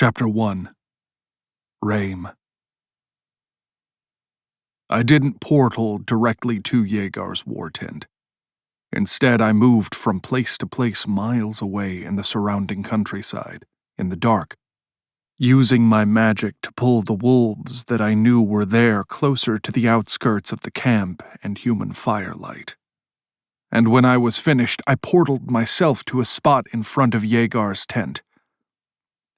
Chapter 1. Rhaim. I didn't portal directly to Yeagar's war tent. Instead, I moved from place to place miles away in the surrounding countryside, in the dark, using my magic to pull the wolves that I knew were there closer to the outskirts of the camp and human firelight. And when I was finished, I portaled myself to a spot in front of Yeagar's tent.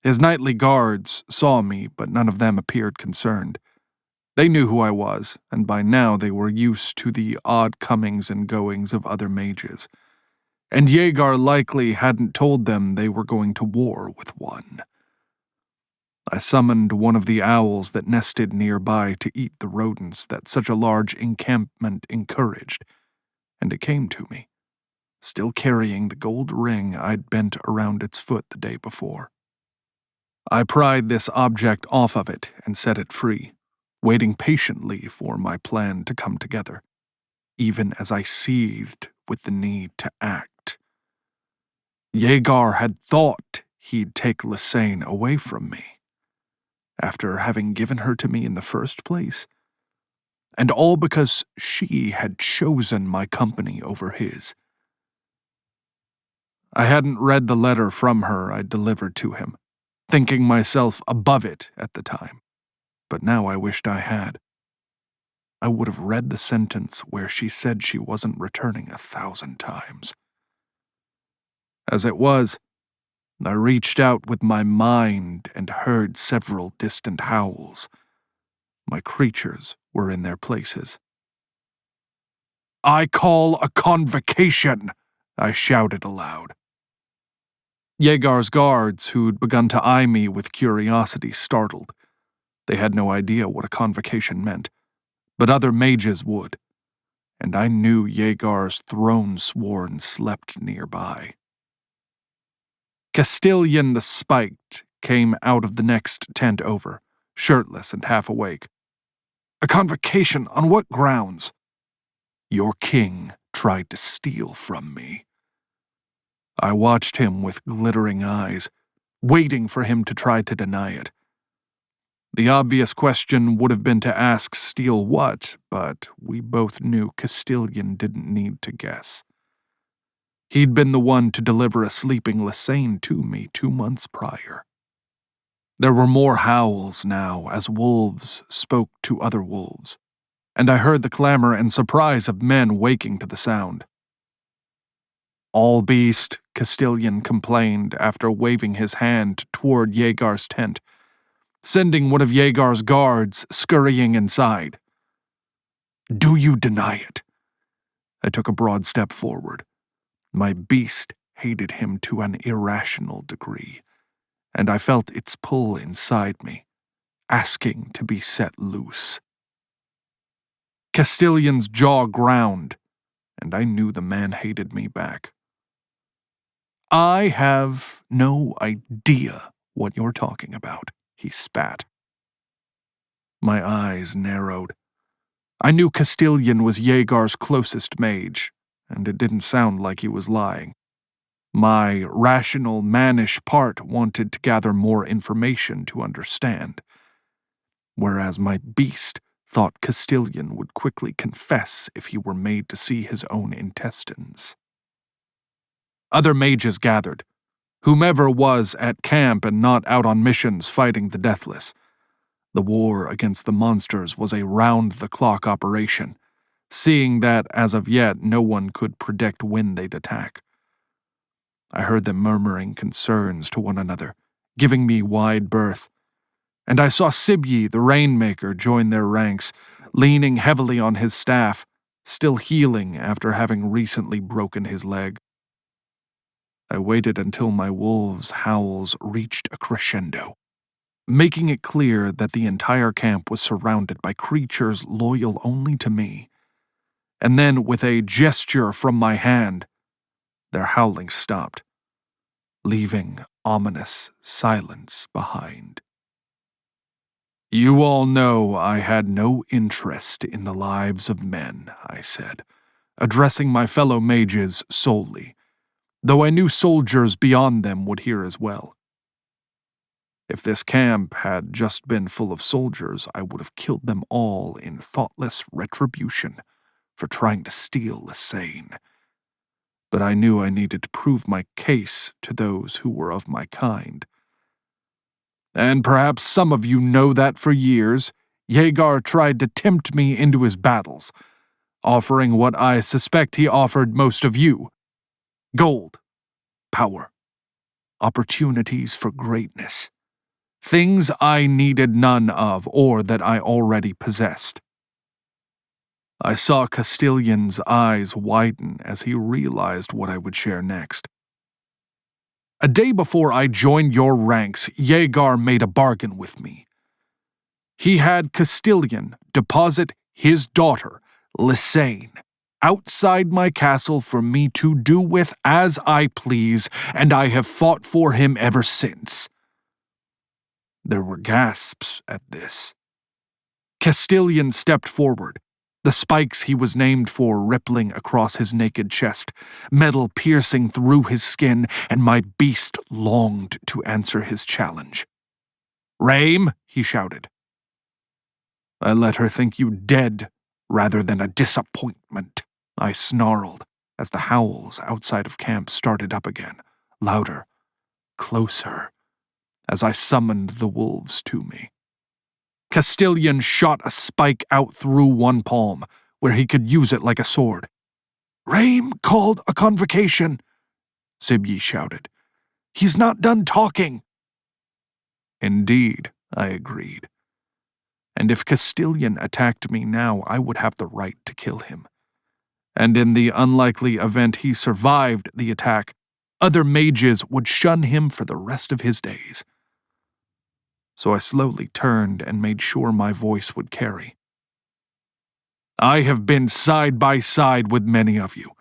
His nightly guards saw me, but none of them appeared concerned. They knew who I was, and by now they were used to the odd comings and goings of other mages. And Yeagar likely hadn't told them they were going to war with one. I summoned one of the owls that nested nearby to eat the rodents that such a large encampment encouraged, and it came to me, still carrying the gold ring I'd bent around its foot the day before. I pried this object off of it and set it free, waiting patiently for my plan to come together, even as I seethed with the need to act. Yeagar had thought he'd take Lisane away from me, after having given her to me in the first place, and all because she had chosen my company over his. I hadn't read the letter from her I'd delivered to him, thinking myself above it at the time, but now I wished I had. I would have read the sentence where she said she wasn't returning 1,000 times. As it was, I reached out with my mind and heard several distant howls. My creatures were in their places. "I call a convocation!" I shouted aloud. Yeagar's guards, who'd begun to eye me with curiosity, startled. They had no idea what a convocation meant, but other mages would, and I knew Yeagar's throne-sworn slept nearby. Castillion the Spiked came out of the next tent over, shirtless and half awake. "A convocation? On what grounds?" "Your king tried to steal from me." I watched him with glittering eyes, waiting for him to try to deny it. The obvious question would have been to ask steal what, but we both knew Castillion didn't need to guess. He'd been the one to deliver a sleeping Lisane to me 2 months prior. There were more howls now as wolves spoke to other wolves, and I heard the clamor and surprise of men waking to the sound. "All-Beast," Castillion complained after waving his hand toward Yeagar's tent, sending one of Yeagar's guards scurrying inside. "Do you deny it?" I took a broad step forward. My beast hated him to an irrational degree, and I felt its pull inside me, asking to be set loose. Castillion's jaw ground, and I knew the man hated me back. "I have no idea what you're talking about," he spat. My eyes narrowed. I knew Castillion was Yeagar's closest mage, and it didn't sound like he was lying. My rational, mannish part wanted to gather more information to understand, whereas my beast thought Castillion would quickly confess if he were made to see his own intestines. Other mages gathered, whomever was at camp and not out on missions fighting the deathless. The war against the monsters was a round-the-clock operation, seeing that as of yet no one could predict when they'd attack. I heard them murmuring concerns to one another, giving me wide berth, and I saw Sibyi the Rainmaker join their ranks, leaning heavily on his staff, still healing after having recently broken his leg. I waited until my wolves' howls reached a crescendo, making it clear that the entire camp was surrounded by creatures loyal only to me. And then, with a gesture from my hand, their howling stopped, leaving ominous silence behind. "You all know I had no interest in the lives of men," I said, addressing my fellow mages solely, though I knew soldiers beyond them would hear as well. If this camp had just been full of soldiers, I would have killed them all in thoughtless retribution for trying to steal Lisane. But I knew I needed to prove my case to those who were of my kind. And perhaps some of you know that for years, Yeagar tried to tempt me into his battles, offering what I suspect he offered most of you: gold, power, opportunities for greatness. Things I needed none of or that I already possessed. I saw Castilion's eyes widen as he realized what I would share next. A day before I joined your ranks, Yeagar made a bargain with me. He had Castillion deposit his daughter, Lisane, outside my castle for me to do with as I please, and I have fought for him ever since. There were gasps at this. Castillion stepped forward, the spikes he was named for rippling across his naked chest, metal piercing through his skin, and my beast longed to answer his challenge. "Rhaim," he shouted. "I let her think you dead rather than a disappointment," I snarled as the howls outside of camp started up again, louder, closer, as I summoned the wolves to me. Castillion shot a spike out through one palm, where he could use it like a sword. "Rhaim called a convocation," Sibyi shouted. "He's not done talking." Indeed, I agreed. And if Castillion attacked me now, I would have the right to kill him. And in the unlikely event he survived the attack, other mages would shun him for the rest of his days. So I slowly turned and made sure my voice would carry. "I have been side by side with many of you.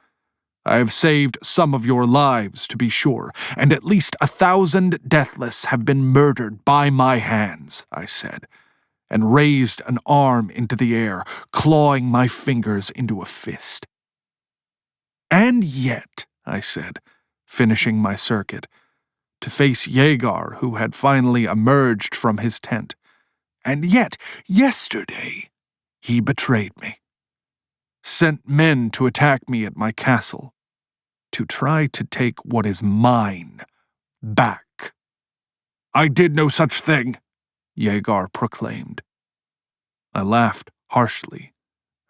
I have saved some of your lives, to be sure, and at least 1,000 deathless have been murdered by my hands," I said, and raised an arm into the air, clawing my fingers into a fist. "And yet," I said, finishing my circuit, to face Yeagar, who had finally emerged from his tent, "and yet, yesterday, he betrayed me. Sent men to attack me at my castle, to try to take what is mine back." "I did no such thing," Yeagar proclaimed. I laughed harshly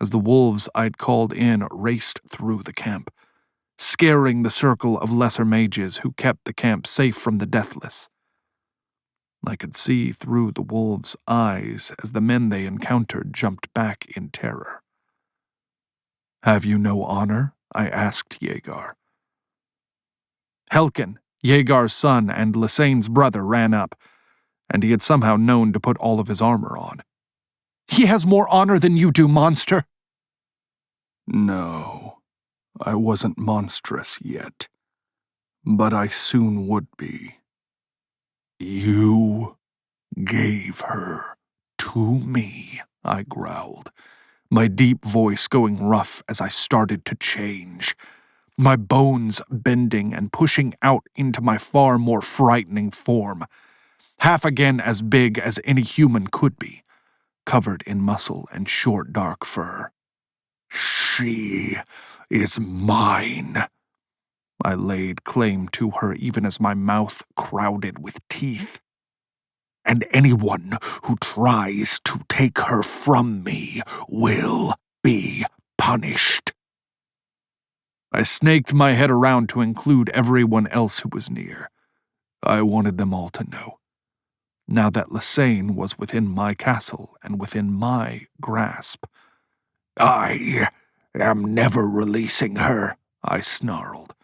as the wolves I'd called in raced through the camp, scaring the circle of lesser mages who kept the camp safe from the deathless. I could see through the wolves' eyes as the men they encountered jumped back in terror. "Have you no honor?" I asked Yeagar. Helkin, Yeagar's son and Lisane's brother, ran up, and he had somehow known to put all of his armor on. "He has more honor than you do, monster." "No, I wasn't monstrous yet, but I soon would be. You gave her to me," I growled, my deep voice going rough as I started to change, my bones bending and pushing out into my far more frightening form, half again as big as any human could be, covered in muscle and short dark fur. "She is mine." I laid claim to her even as my mouth crowded with teeth. "And anyone who tries to take her from me will be punished." I snaked my head around to include everyone else who was near. I wanted them all to know. Now that Lisane was within my castle and within my grasp. "I am never releasing her," I snarled,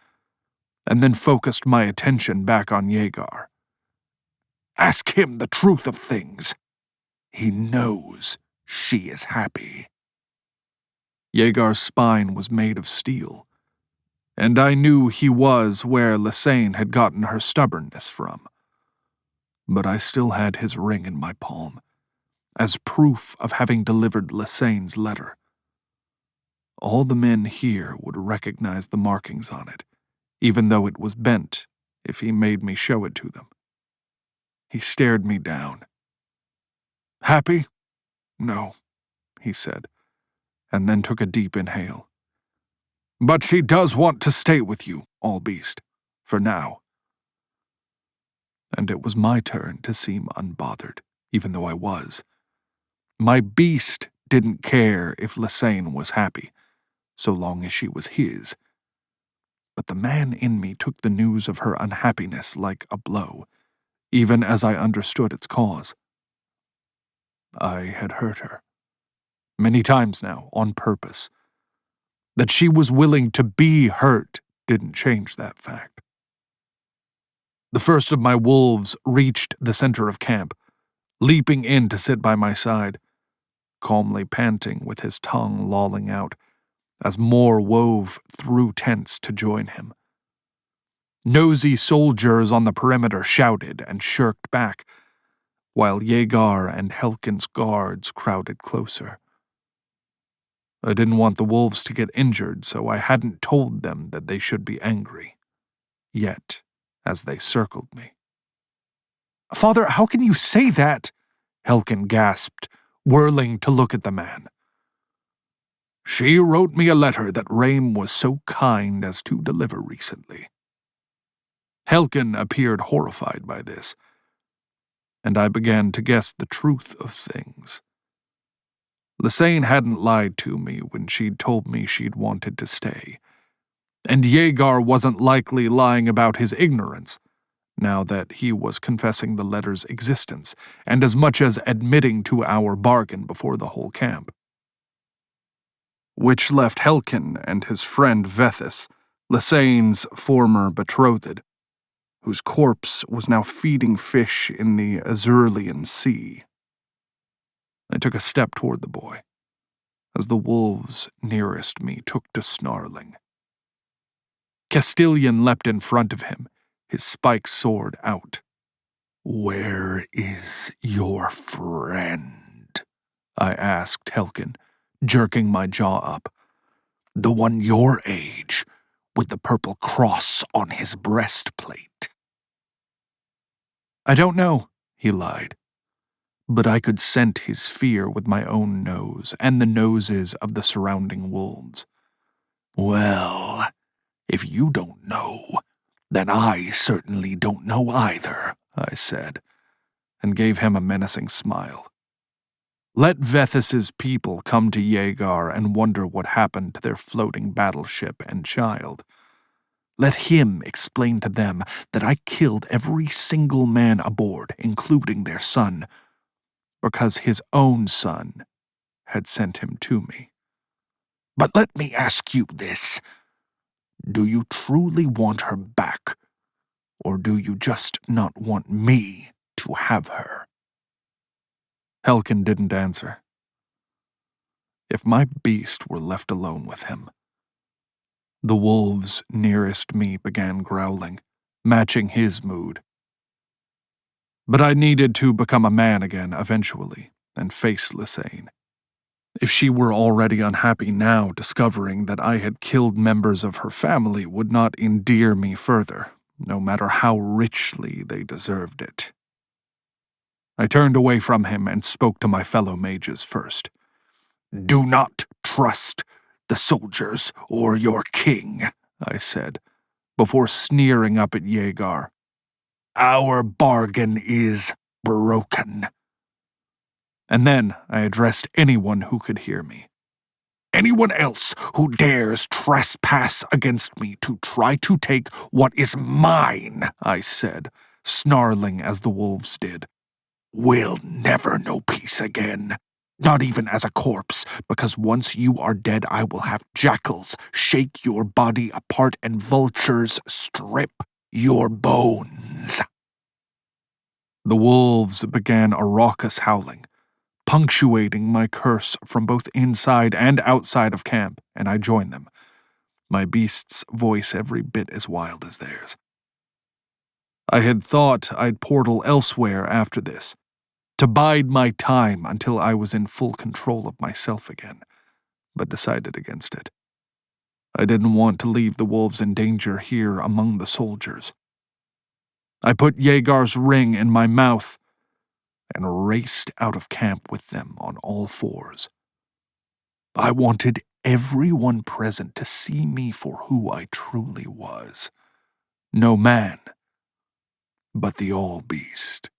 and then focused my attention back on Yeagar. "Ask him the truth of things. He knows she is happy." Yeagar's spine was made of steel, and I knew he was where Lisane had gotten her stubbornness from. But I still had his ring in my palm, as proof of having delivered Lisane's letter. All the men here would recognize the markings on it, even though it was bent if he made me show it to them. He stared me down. Happy? No, he said, and then took a deep inhale. But she does want to stay with you, All-Beast, for now. And it was my turn to seem unbothered, even though I was. My beast didn't care if Lisane was happy, so long as she was his. But the man in me took the news of her unhappiness like a blow, even as I understood its cause. I had hurt her. Many times now, on purpose. That she was willing to be hurt didn't change that fact. The first of my wolves reached the center of camp, leaping in to sit by my side, calmly panting with his tongue lolling out, as more wove through tents to join him. Nosy soldiers on the perimeter shouted and shirked back, while Yeagar and Helkin's guards crowded closer. I didn't want the wolves to get injured, so I hadn't told them that they should be angry. Yet, as they circled me. "Father, how can you say that?" Helkin gasped, whirling to look at the man. "She wrote me a letter that Rhaim was so kind as to deliver recently." Helkin appeared horrified by this, and I began to guess the truth of things. Lisane hadn't lied to me when she'd told me she'd wanted to stay, and Yeagar wasn't likely lying about his ignorance, now that he was confessing the letter's existence, and as much as admitting to our bargain before the whole camp. Which left Helkin and his friend Vethis, Lisane's former betrothed, whose corpse was now feeding fish in the Azurean Sea. I took a step toward the boy, as the wolves nearest me took to snarling. Castilian leapt in front of him, his spiked sword out. "Where is your friend?" I asked Helkin, jerking my jaw up. "The one your age, with the purple cross on his breastplate." "I don't know," he lied. But I could scent his fear with my own nose and the noses of the surrounding wolves. "Well, if you don't know, then I certainly don't know either," I said, and gave him a menacing smile. Let Vethis's people come to Yeagar and wonder what happened to their floating battleship and child. Let him explain to them that I killed every single man aboard, including their son, because his own son had sent him to me. But let me ask you this. Do you truly want her back, or do you just not want me to have her? Helkin didn't answer. If my beast were left alone with him. The wolves nearest me began growling, matching his mood. But I needed to become a man again eventually, and face Lisane. If she were already unhappy now, discovering that I had killed members of her family would not endear me further, no matter how richly they deserved it. I turned away from him and spoke to my fellow mages first. "Do not trust the soldiers or your king," I said, before sneering up at Yeagar. "Our bargain is broken." And then I addressed anyone who could hear me. "Anyone else who dares trespass against me to try to take what is mine," I said, snarling as the wolves did, "will never know peace again. Not even as a corpse, because once you are dead I will have jackals shake your body apart and vultures strip your bones." The wolves began a raucous howling, punctuating my curse from both inside and outside of camp, and I joined them, my beast's voice every bit as wild as theirs. I had thought I'd portal elsewhere after this, to bide my time until I was in full control of myself again, but decided against it. I didn't want to leave the wolves in danger here among the soldiers. I put Yeagar's ring in my mouth and raced out of camp with them on all fours. I wanted everyone present to see me for who I truly was. No man, but the All-Beast.